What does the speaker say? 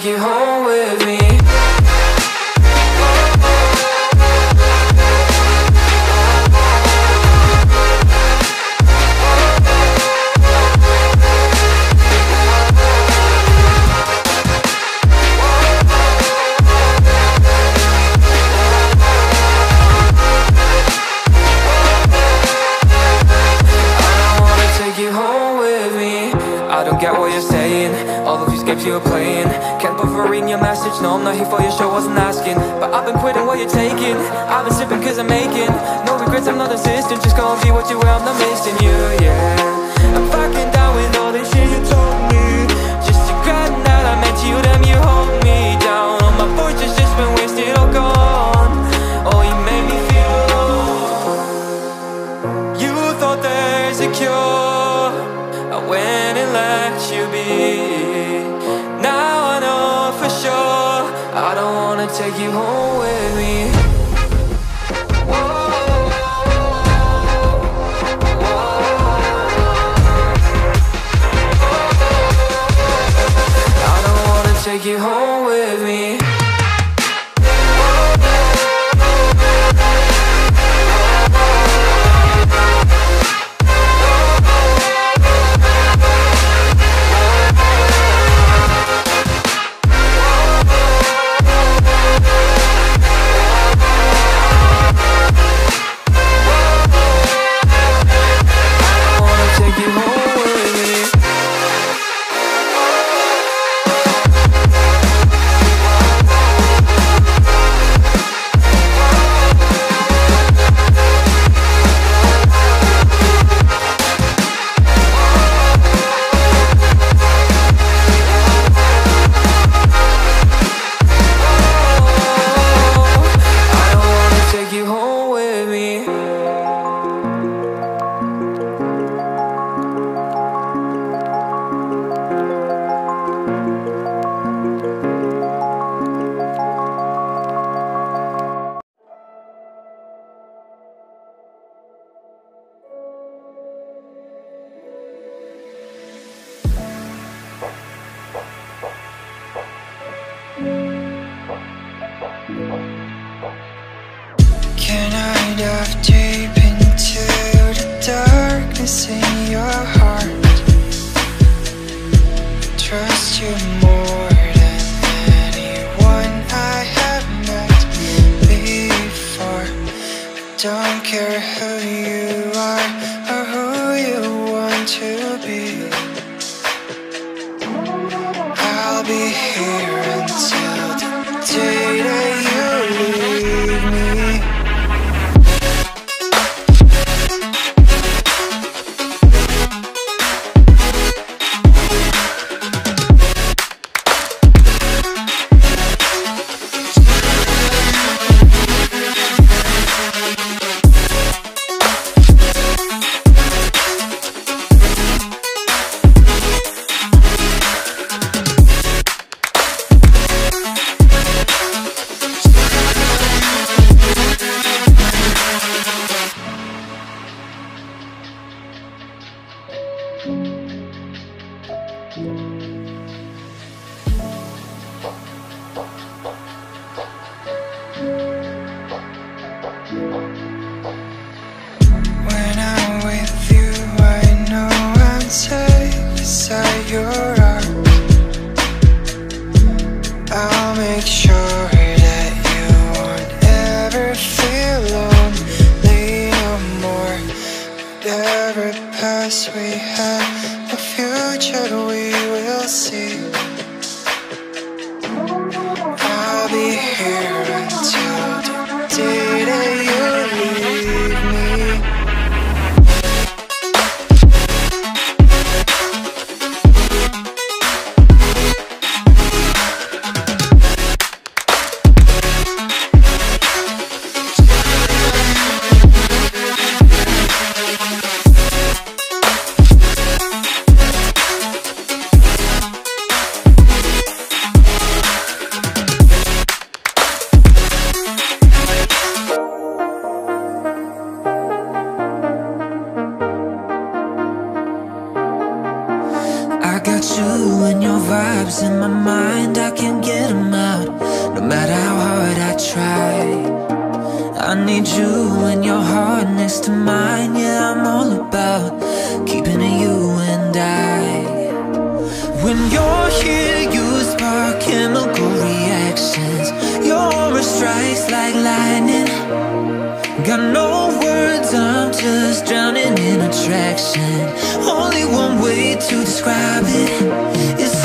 take you home with me. You're playing, can't bother reading your message. No, I'm not here for your show, wasn't asking. But I've been quitting what you're taking. I've been sipping cause I'm making no regrets, I'm not insistent. Just go and be what you were, I'm not missing you, yeah. I'm fucking down with all the shit you told me. Just regret that I met you, damn you hold me down. All my voice has just been wasted or gone. Oh, you made me feel alone. You thought there's a cure, I went and let you be. Now I know for sure I don't wanna take you home with me. I don't wanna take you home with me. Can I dive deep into the darkness in your heart? Trust you more than anyone I have met before. I don't care who you are or who you want to be. I'll be here until the day that you leave me. When I'm with you, I know I'm safe beside your arms. I'll make sure that you won't ever feel lonely no more. Whatever past we have, the future we will see. I'll be here until the day that you leave me. I got you and your vibes in my mind, I can't I need you and your heart next to mine. Yeah, I'm all about keeping it you and I. When you're here, you spark chemical reactions. Your aura strikes like lightning. Got no words, I'm just drowning in attraction. Only one way to describe it is